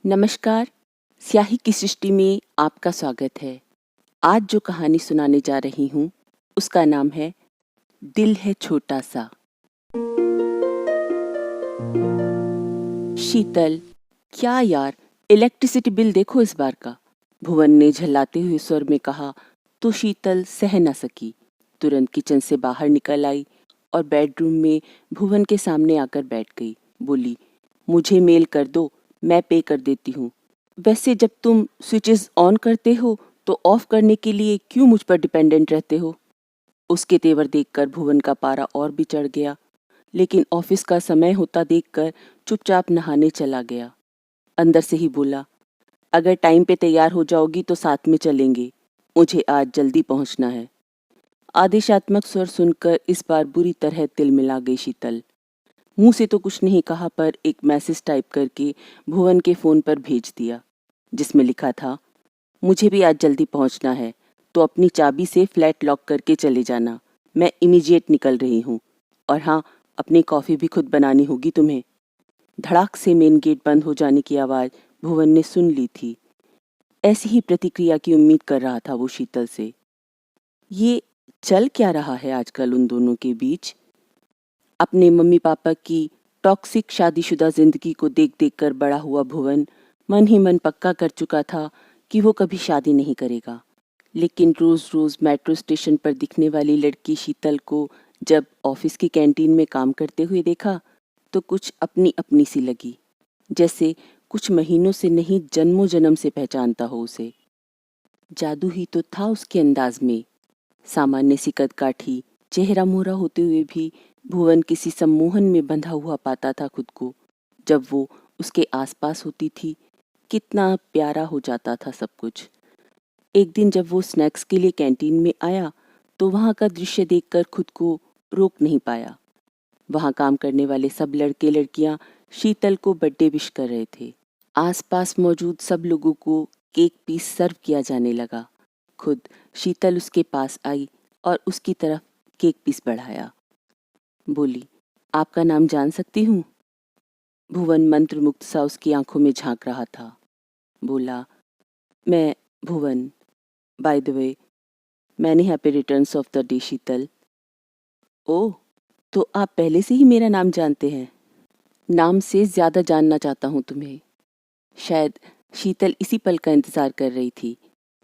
नमस्कार। स्याही की सृष्टि में आपका स्वागत है। आज जो कहानी सुनाने जा रही हूँ उसका नाम है दिल है छोटा सा। शीतल, क्या यार, इलेक्ट्रिसिटी बिल देखो इस बार का, भुवन ने झल्लाते हुए स्वर में कहा तो शीतल सह न सकी। तुरंत किचन से बाहर निकल आई और बेडरूम में भुवन के सामने आकर बैठ गई। बोली, मुझे मेल कर दो, मैं पे कर देती हूँ। वैसे जब तुम स्विचेस ऑन करते हो तो ऑफ करने के लिए क्यों मुझ पर डिपेंडेंट रहते हो? उसके तेवर देखकर भुवन का पारा और भी चढ़ गया, लेकिन ऑफिस का समय होता देखकर चुपचाप नहाने चला गया। अंदर से ही बोला, अगर टाइम पे तैयार हो जाओगी तो साथ में चलेंगे, मुझे आज जल्दी पहुंचना है। आदेशात्मक स्वर सुनकर इस बार बुरी तरह तिलमिला गई शीतल। मुंह से तो कुछ नहीं कहा पर एक मैसेज टाइप करके भुवन के फोन पर भेज दिया, जिसमें लिखा था, मुझे भी आज जल्दी पहुंचना है तो अपनी चाबी से फ्लैट लॉक करके चले जाना। मैं इमीडिएट निकल रही हूँ। और हाँ, अपनी कॉफ़ी भी खुद बनानी होगी तुम्हें। धड़ाक से मेन गेट बंद हो जाने की आवाज़ भुवन ने सुन ली थी। ऐसी ही प्रतिक्रिया की उम्मीद कर रहा था वो शीतल से। ये चल क्या रहा है आजकल उन दोनों के बीच? अपने मम्मी पापा की टॉक्सिक शादीशुदा जिंदगी को देख देख कर बड़ा हुआ भुवन मन ही मन पक्का कर चुका था कि वो कभी शादी नहीं करेगा। लेकिन रोज रोज मेट्रो स्टेशन पर दिखने वाली लड़की शीतल को जब ऑफिस की कैंटीन में काम करते हुए देखा तो कुछ अपनी अपनी सी लगी, जैसे कुछ महीनों से नहीं जन्मों जन्म से पहचानता हो उसे। जादू ही तो था उसके अंदाज में। सामान्य सी कदकाठी, चेहरा मोहरा होते हुए भी भुवन किसी सम्मोहन में बंधा हुआ पाता था खुद को। जब वो उसके आसपास होती थी कितना प्यारा हो जाता था सब कुछ। एक दिन जब वो स्नैक्स के लिए कैंटीन में आया तो वहाँ का दृश्य देखकर खुद को रोक नहीं पाया। वहाँ काम करने वाले सब लड़के लड़कियां शीतल को बर्थडे विश कर रहे थे। आसपास मौजूद सब लोगों को केक पीस सर्व किया जाने लगा। खुद शीतल उसके पास आई और उसकी तरफ केक पीस बढ़ाया। बोली, आपका नाम जान सकती हूँ? भुवन मंत्रमुग्ध सा उसकी आंखों में झांक रहा था। बोला, मैं Bhuvan. By the way, many happy returns of the day Sheetal. Oh, तो आप पहले से ही मेरा नाम जानते हैं? नाम से ज्यादा जानना चाहता हूँ तुम्हें। शायद शीतल इसी पल का इंतजार कर रही थी।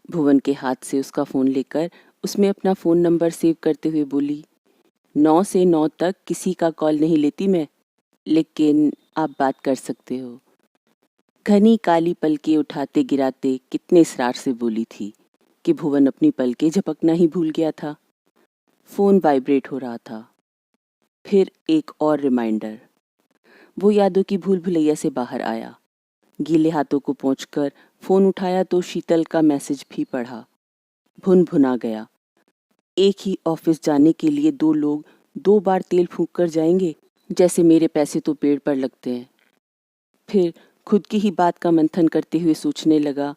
भुवन के हाथ से उसका फोन लेकर उसमें अपना फोन नंबर सेव करते हुए बोली, 9 से 9 तक किसी का कॉल नहीं लेती मैं, लेकिन आप बात कर सकते हो। घनी काली पलकें उठाते गिराते कितने इसरार से बोली थी कि भुवन अपनी पलकें झपकना ही भूल गया था। फोन वाइब्रेट हो रहा था। फिर एक और रिमाइंडर। वो यादों की भूल भुलैया से बाहर आया। गीले हाथों को पोंछकर फोन उठाया तो शीतल का मैसेज भी पढ़ा। भुन भुना गया। एक ही ऑफिस जाने के लिए 2 लोग 2 बार तेल फूंक कर जाएंगे, जैसे मेरे पैसे तो पेड़ पर लगते हैं। फिर खुद की ही बात का मंथन करते हुए सोचने लगा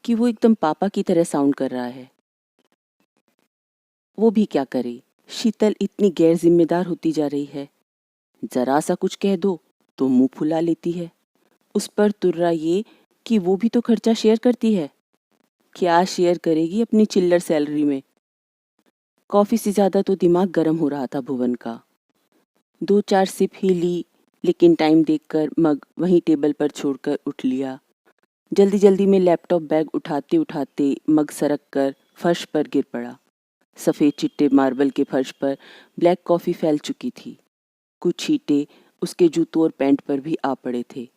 कि वो एकदम पापा की तरह साउंड कर रहा है। वो भी क्या करे, शीतल इतनी गैर जिम्मेदार होती जा रही है। जरा सा कुछ कह दो तो मुंह फुला लेती है। उस पर तुर्रा ये कि वो भी तो खर्चा शेयर करती है। क्या शेयर करेगी अपनी चिल्लर सैलरी में? कॉफी से ज्यादा तो दिमाग गर्म हो रहा था भुवन का। 2-4 सिप ही ली, लेकिन टाइम देखकर मग वहीं टेबल पर छोड़कर उठ लिया। जल्दी जल्दी में लैपटॉप बैग उठाते उठाते मग सरक कर फर्श पर गिर पड़ा। सफ़ेद चिट्टे मार्बल के फर्श पर ब्लैक कॉफ़ी फैल चुकी थी। कुछ छींटे उसके जूतों और पैंट पर भी आ पड़े थे।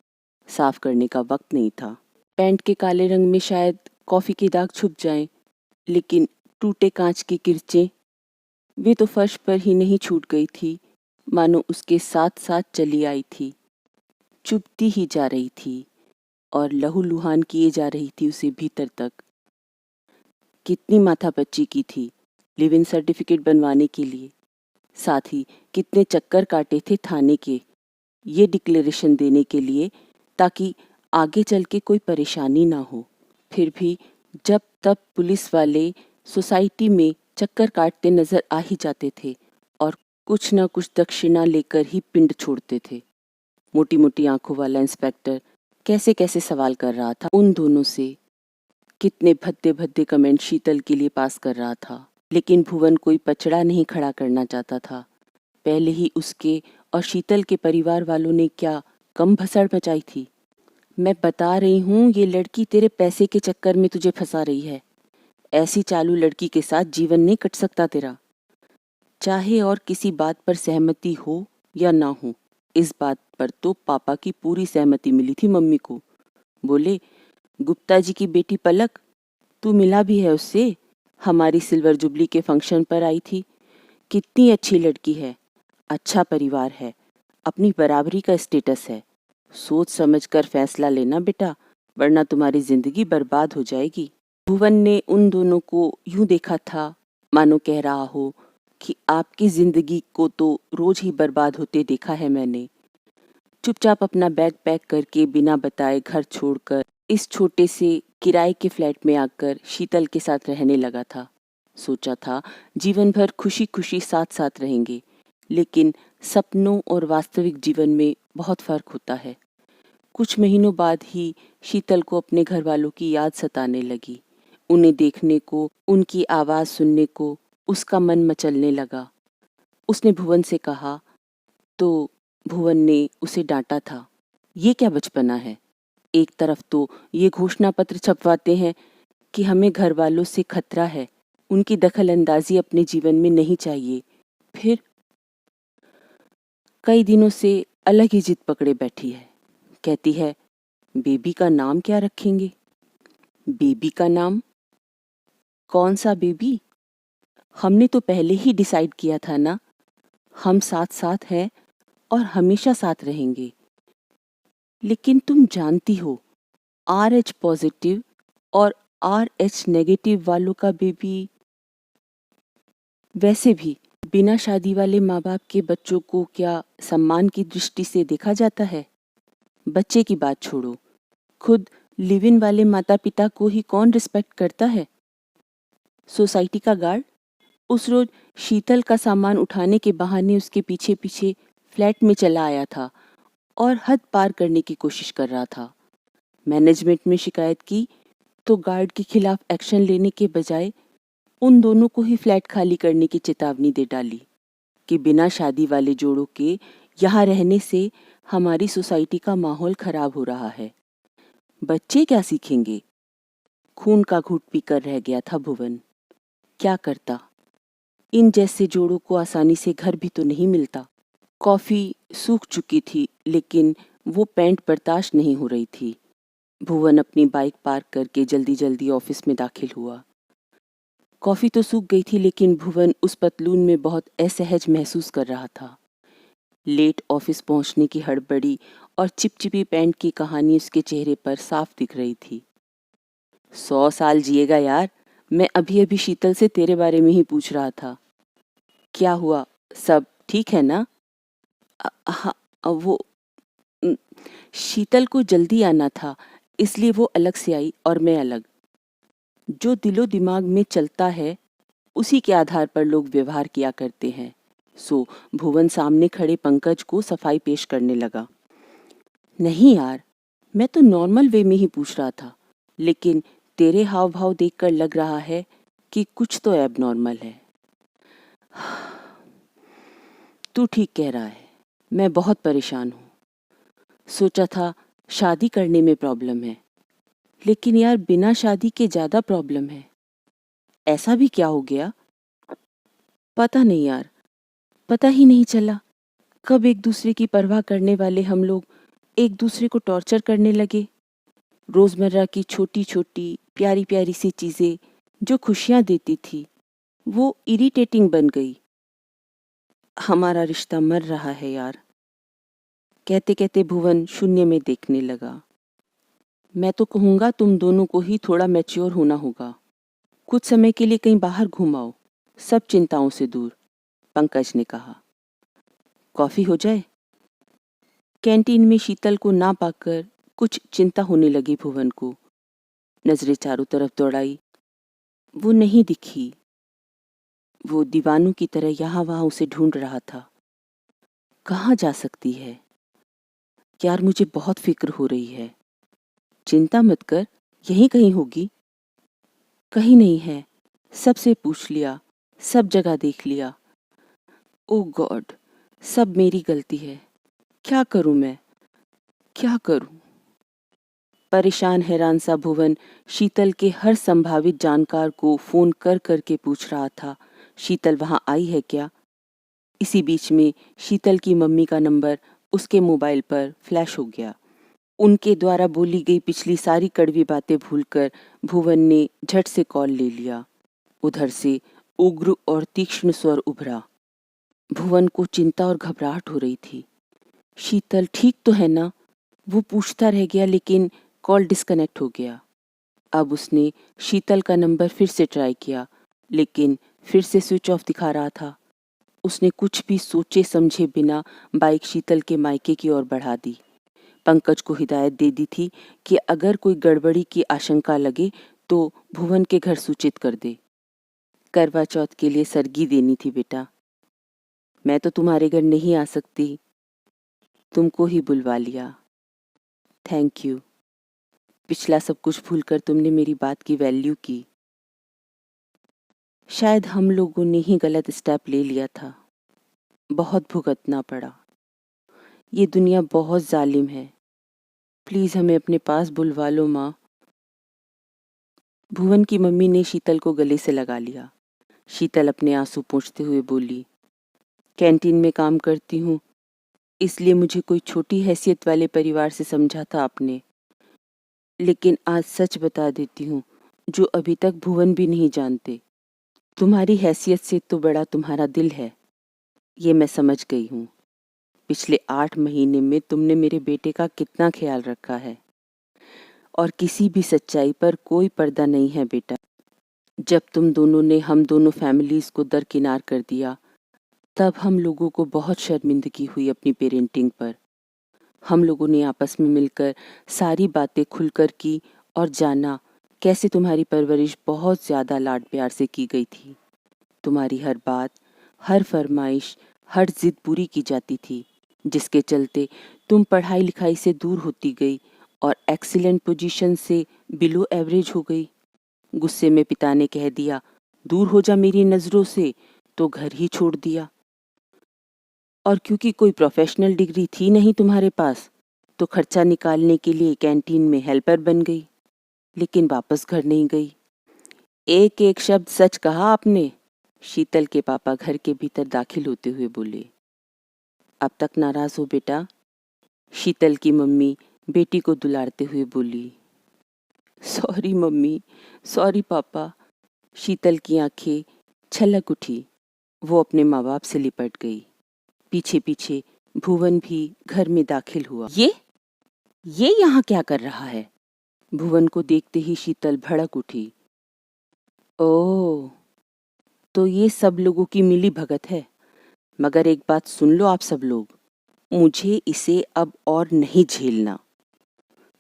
साफ करने का वक्त नहीं था। पैंट के काले रंग में शायद कॉफ़ी के दाग छुप जाएं, लेकिन टूटे कांच की किरचें, वे तो फर्श पर ही नहीं छूट गई थी, मानो उसके साथ साथ चली आई थी। चुभती ही जा रही थी और लहूलुहान किए जा रही थी उसे भीतर तक। कितनी माथापच्ची की थी लिव इन सर्टिफिकेट बनवाने के लिए। साथ ही कितने चक्कर काटे थे थाने के ये डिक्लेरेशन देने के लिए, ताकि आगे चल के कोई परेशानी ना हो। फिर भी जब तब पुलिस वाले सोसाइटी में चक्कर काटते नजर आ ही जाते थे और कुछ न कुछ दक्षिणा लेकर ही पिंड छोड़ते थे। मोटी मोटी आंखों वाला इंस्पेक्टर कैसे कैसे सवाल कर रहा था उन दोनों से, कितने भद्दे भद्दे कमेंट शीतल के लिए पास कर रहा था। लेकिन भुवन कोई पचड़ा नहीं खड़ा करना चाहता था। पहले ही उसके और शीतल के परिवार वालों ने क्या कम भसड़ मचाई थी। मैं बता रही हूँ, ये लड़की तेरे पैसे के चक्कर में तुझे फंसा रही है। ऐसी चालू लड़की के साथ जीवन नहीं कट सकता तेरा। चाहे और किसी बात पर सहमति हो या ना हो, इस बात पर तो पापा की पूरी सहमति मिली थी मम्मी को। बोले, गुप्ता जी की बेटी पलक, तू मिला भी है उससे? हमारी सिल्वर जुबली के फंक्शन पर आई थी। कितनी अच्छी लड़की है, अच्छा परिवार है, अपनी बराबरी का स्टेटस है। सोच समझ कर फैसला लेना बेटा, वरना तुम्हारी जिंदगी बर्बाद हो जाएगी। भुवन ने उन दोनों को यूं देखा था मानो कह रहा हो कि आपकी जिंदगी को तो रोज ही बर्बाद होते देखा है मैंने। चुपचाप अपना बैग पैक करके बिना बताए घर छोड़कर इस छोटे से किराए के फ्लैट में आकर शीतल के साथ रहने लगा था। सोचा था जीवन भर खुशी खुशी साथ साथ रहेंगे, लेकिन सपनों और वास्तविक जीवन में बहुत फर्क होता है। कुछ महीनों बाद ही शीतल को अपने घर वालों की याद सताने लगी। उन्हें देखने को, उनकी आवाज सुनने को उसका मन मचलने लगा। उसने भुवन से कहा तो भुवन ने उसे डांटा था। ये क्या बचपना है? एक तरफ तो ये घोषणा पत्र छपवाते हैं कि हमें घर वालों से खतरा है, उनकी दखल अंदाजी अपने जीवन में नहीं चाहिए। फिर कई दिनों से अलग ही जिद पकड़े बैठी है। कहती है, बेबी का नाम क्या रखेंगे? बेबी का नाम? कौन सा बेबी? हमने तो पहले ही डिसाइड किया था ना, हम साथ साथ हैं और हमेशा साथ रहेंगे। लेकिन तुम जानती हो, RH पॉजिटिव और RH नेगेटिव वालों का बेबी। वैसे भी बिना शादी वाले माँ बाप के बच्चों को क्या सम्मान की दृष्टि से देखा जाता है? बच्चे की बात छोड़ो, खुद लिव इन वाले माता पिता को ही कौन रिस्पेक्ट करता है? सोसाइटी का गार्ड उस रोज शीतल का सामान उठाने के बहाने उसके पीछे पीछे फ्लैट में चला आया था और हद पार करने की कोशिश कर रहा था। मैनेजमेंट में शिकायत की तो गार्ड के खिलाफ एक्शन लेने के बजाय उन दोनों को ही फ्लैट खाली करने की चेतावनी दे डाली कि बिना शादी वाले जोड़ों के यहाँ रहने से हमारी सोसाइटी का माहौल खराब हो रहा है। बच्चे क्या सीखेंगे? खून का घूंट पीकर रह गया था भुवन। क्या करता? इन जैसे जोड़ों को आसानी से घर भी तो नहीं मिलता। कॉफी सूख चुकी थी, लेकिन वो पैंट बर्दाश्त नहीं हो रही थी। भुवन अपनी बाइक पार्क करके जल्दी जल्दी ऑफिस में दाखिल हुआ। कॉफी तो सूख गई थी, लेकिन भुवन उस पतलून में बहुत असहज महसूस कर रहा था। लेट ऑफिस पहुंचने की हड़बड़ी और चिपचिपी पैंट की कहानी उसके चेहरे पर साफ दिख रही थी। 100 साल जिएगा यार, मैं अभी अभी शीतल से तेरे बारे में ही पूछ रहा था। क्या हुआ, सब ठीक है ना? हाँ, वो शीतल को जल्दी आना था, इसलिए वो अलग से आई और मैं अलग। जो दिलो दिमाग में चलता है उसी के आधार पर लोग व्यवहार किया करते हैं। सो भुवन सामने खड़े पंकज को सफाई पेश करने लगा। नहीं यार, मैं तो नॉर्मल वे में ही पूछ रहा था, लेकिन तेरे हाव भाव देखकर लग रहा है कि कुछ तो एबनॉर्मल है। तू ठीक कह रहा है, मैं बहुत परेशान हूँ। सोचा था शादी करने में प्रॉब्लम है, लेकिन यार बिना शादी के ज्यादा प्रॉब्लम है। ऐसा भी क्या हो गया? पता नहीं यार, पता ही नहीं चला कब एक दूसरे की परवाह करने वाले हम लोग एक दूसरे को टॉर्चर करने लगे। रोजमर्रा की छोटी छोटी प्यारी प्यारी सी चीजें जो खुशियां देती थी, वो इरिटेटिंग बन गई। हमारा रिश्ता मर रहा है यार। कहते कहते भुवन शून्य में देखने लगा। मैं तो कहूँगा तुम दोनों को ही थोड़ा मैच्योर होना होगा। कुछ समय के लिए कहीं बाहर घुमाओ, सब चिंताओं से दूर, पंकज ने कहा। कॉफी हो जाए? कैंटीन में शीतल को ना पाकर कुछ चिंता होने लगी भुवन को। नजरें चारों तरफ दौड़ाई, वो नहीं दिखी। वो दीवानों की तरह यहाँ वहां उसे ढूंढ रहा था। कहाँ जा सकती है? यार मुझे बहुत फिक्र हो रही है। चिंता मत कर, यहीं कहीं होगी। कहीं नहीं है, सबसे पूछ लिया, सब जगह देख लिया। ओ गॉड, सब मेरी गलती है। क्या करूं मैं, क्या करूं? परेशान हैरान सा भुवन शीतल के हर संभावित जानकार को फोन कर करके पूछ रहा था, शीतल वहां आई है क्या? इसी बीच में शीतल की मम्मी का नंबर उसके मोबाइल पर फ्लैश हो गया। उनके द्वारा बोली गई पिछली सारी कड़वी बातें भूलकर भुवन ने झट से कॉल ले लिया। उधर से उग्र और तीक्ष्ण स्वर उभरा। भुवन को चिंता और घबराहट हो रही थी। शीतल ठीक तो है ना? वो पूछता रह गया, लेकिन कॉल डिस्कनेक्ट हो गया। अब उसने शीतल का नंबर फिर से ट्राई किया, लेकिन फिर से स्विच ऑफ दिखा रहा था। उसने कुछ भी सोचे समझे बिना बाइक शीतल के मायके की ओर बढ़ा दी। पंकज को हिदायत दे दी थी कि अगर कोई गड़बड़ी की आशंका लगे तो भुवन के घर सूचित कर दे। करवा चौथ के लिए सरगी देनी थी बेटा। मैं तो तुम्हारे घर नहीं आ सकती, तुमको ही बुलवा लिया। Thank you. पिछला सब कुछ भूलकर तुमने मेरी बात की वैल्यू की। शायद हम लोगों ने ही गलत स्टेप ले लिया था, बहुत भुगतना पड़ा। ये दुनिया बहुत जालिम है, प्लीज हमें अपने पास बुलवा लो माँ। भुवन की मम्मी ने शीतल को गले से लगा लिया। शीतल अपने आंसू पोंछते हुए बोली, कैंटीन में काम करती हूँ, इसलिए मुझे कोई छोटी हैसियत वाले परिवार से समझा था आपने। लेकिन आज सच बता देती हूँ, जो अभी तक भुवन भी नहीं जानते। तुम्हारी हैसियत से तो बड़ा तुम्हारा दिल है, ये मैं समझ गई हूँ। पिछले 8 महीने में तुमने मेरे बेटे का कितना ख्याल रखा है, और किसी भी सच्चाई पर कोई पर्दा नहीं है बेटा। जब तुम दोनों ने हम दोनों फैमिलीज को दरकिनार कर दिया, तब हम लोगों को बहुत शर्मिंदगी हुई अपनी पेरेंटिंग पर। हम लोगों ने आपस में मिलकर सारी बातें खुलकर की और जाना कैसे तुम्हारी परवरिश बहुत ज्यादा लाड प्यार से की गई थी। तुम्हारी हर बात, हर फरमाइश, हर जिद पूरी की जाती थी, जिसके चलते तुम पढ़ाई लिखाई से दूर होती गई और एक्सीलेंट पोजीशन से बिलो एवरेज हो गई। गुस्से में पिता ने कह दिया, दूर हो जा मेरी नजरों से, तो घर ही छोड़ दिया। और क्योंकि कोई प्रोफेशनल डिग्री थी नहीं तुम्हारे पास, तो खर्चा निकालने के लिए कैंटीन में हेल्पर बन गई, लेकिन वापस घर नहीं गई। एक एक शब्द सच कहा आपने। शीतल के पापा घर के भीतर दाखिल होते हुए बोले। अब तक नाराज हो बेटा? शीतल की मम्मी बेटी को दुलारते हुए बोली। सॉरी मम्मी, सॉरी पापा। शीतल की आंखें छलक उठी। वो अपने माँ बाप से लिपट गई। पीछे पीछे भुवन भी घर में दाखिल हुआ। ये यहाँ क्या कर रहा है? भुवन को देखते ही शीतल भड़क उठी। ओह, तो ये सब लोगों की मिली भगत है। मगर एक बात सुन लो आप सब लोग, मुझे इसे अब और नहीं झेलना।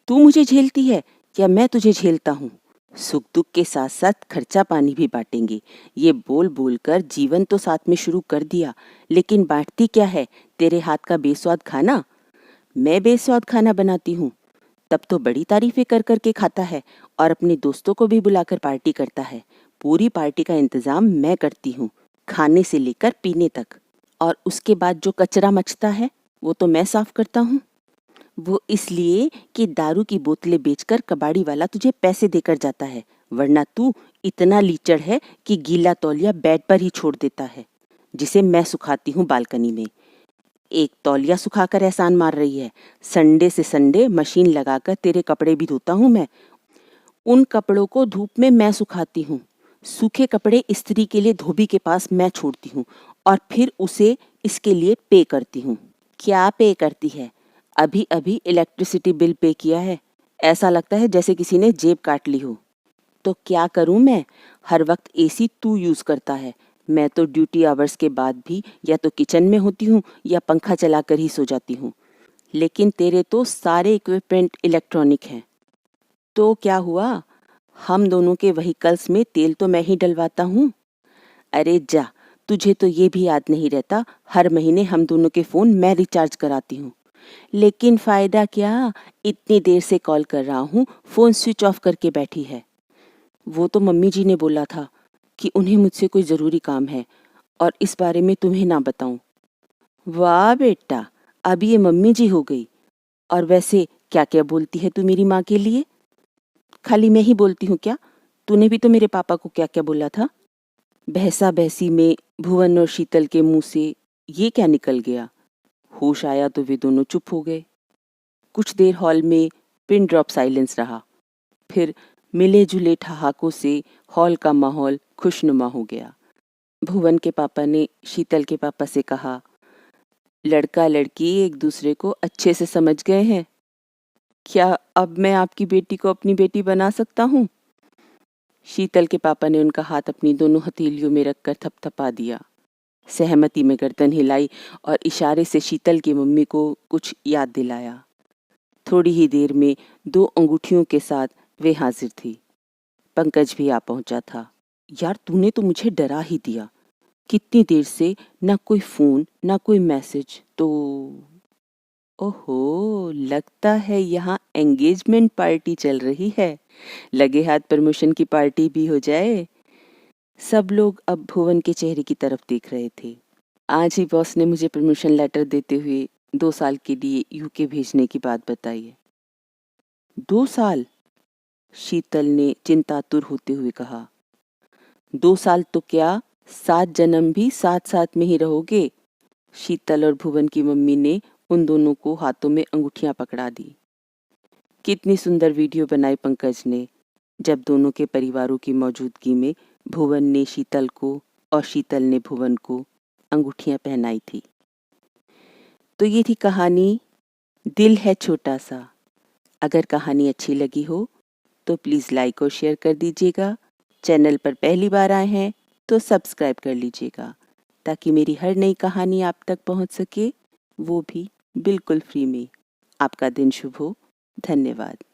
तू मुझे झेलती है या मैं तुझे झेलता हूँ? सुख दुख के साथ साथ खर्चा पानी भी बांटेंगे, ये बोल बोल कर जीवन तो साथ में शुरू कर दिया, लेकिन बांटती क्या है? तेरे हाथ का बेस्वाद खाना। मैं बेस्वाद खाना बनाती हूँ तब तो बड़ी तारीफें कर कर के खाता है, और अपने दोस्तों को भी बुलाकर पार्टी करता है। पूरी पार्टी का इंतजाम मैं करती हूँ, खाने से लेकर पीने तक। और उसके बाद जो कचरा मचता है वो तो मैं साफ करता हूँ। वो इसलिए कि दारू की बोतलें बेचकर कबाड़ी वाला तुझे पैसे देकर जाता है, वरना तू इतना लीचड़ है कि गीला तौलिया बेड पर ही छोड़ देता है, जिसे मैं सुखाती हूँ बालकनी में। एक तौलिया सुखाकर एहसान मार रही है। संडे से संडे मशीन लगाकर तेरे कपड़े भी धोता हूँ मैं। उन कपड़ों को धूप में मैं सुखाती हूँ। सूखे कपड़े इस्त्री के लिए धोबी के पास मैं छोड़ती हूँ, और फिर उसे इसके लिए पे करती हूँ। क्या पे करती है? अभी अभी इलेक्ट्रिसिटी बिल पे किया है। ऐसा लगता है जैसे किसी ने जेब काट ली हो। तो क्या करूं मैं? हर वक्त एसी तू यूज करता है। मैं तो ड्यूटी आवर्स के बाद भी या तो किचन में होती हूँ या पंखा चलाकर ही सो जाती हूँ। लेकिन तेरे तो सारे इक्विपमेंट इलेक्ट्रॉनिक हैं। तो क्या हुआ? हम दोनों के व्हीकल्स में तेल तो मैं ही डलवाता हूँ। अरे जा, तुझे तो ये भी याद नहीं रहता, हर महीने हम दोनों के फोन मैं रिचार्ज कराती हूँ। लेकिन फ़ायदा क्या, इतनी देर से कॉल कर रहा हूँ, फ़ोन स्विच ऑफ करके बैठी है। वो तो मम्मी जी ने बोला था कि उन्हें मुझसे कोई ज़रूरी काम है और इस बारे में तुम्हें ना बताऊं। वाह बेटा, अब ये मम्मी जी हो गई। और वैसे क्या क्या बोलती है तू मेरी माँ के लिए? खाली मैं ही बोलती हूँ क्या? तूने भी तो मेरे पापा को क्या क्या बोला था? बहसा बहसी में भुवन और शीतल के मुंह से ये क्या निकल गया? होश आया तो वे दोनों चुप हो गए। कुछ देर हॉल में पिन ड्रॉप साइलेंस रहा। फिर मिले जुले ठहाकों से हॉल का माहौल खुशनुमा हो गया। भुवन के पापा ने शीतल के पापा से कहा, लड़का लड़की एक दूसरे को अच्छे से समझ गए हैं। क्या अब मैं आपकी बेटी को अपनी बेटी बना सकता हूँ? शीतल के पापा ने उनका हाथ अपनी दोनों हथेलियों में रखकर थपथपा दिया। सहमति में गर्दन हिलाई और इशारे से शीतल की मम्मी को कुछ याद दिलाया। थोड़ी ही देर में 2 अंगूठियों के साथ वे हाजिर थी। पंकज भी आ पहुंचा था। यार तूने तो मुझे डरा ही दिया। कितनी देर से ना कोई फोन ना कोई मैसेज। तो ओहो, लगता है यहाँ एंगेजमेंट पार्टी चल रही है। लगे हाथ प्रमोशन की पार्टी भी हो जाए। सब लोग अब भुवन के चेहरे की तरफ देख रहे थे। आज ही बॉस ने मुझे प्रमोशन लेटर देते हुए 2 साल के लिए यूके भेजने की बात बताई है। 2 साल? शीतल ने चिंतातुर होते हुए कहा। 2 साल तो क्या, 7 जन्म भी साथ साथ में ही रहोगे। शीतल और भुवन की मम्मी ने उन दोनों को हाथों में अंगूठियां पकड़ा दी। कितनी सुंदर वीडियो बनाई पंकज ने, जब दोनों के परिवारों की मौजूदगी में भुवन ने शीतल को और शीतल ने भुवन को अंगूठियां पहनाई थी। तो ये थी कहानी दिल है छोटा सा। अगर कहानी अच्छी लगी हो तो प्लीज़ लाइक और शेयर कर दीजिएगा। चैनल पर पहली बार आए हैं तो सब्सक्राइब कर लीजिएगा ताकि मेरी हर नई कहानी आप तक पहुंच सके, वो भी बिल्कुल फ्री में। आपका दिन शुभ हो। धन्यवाद।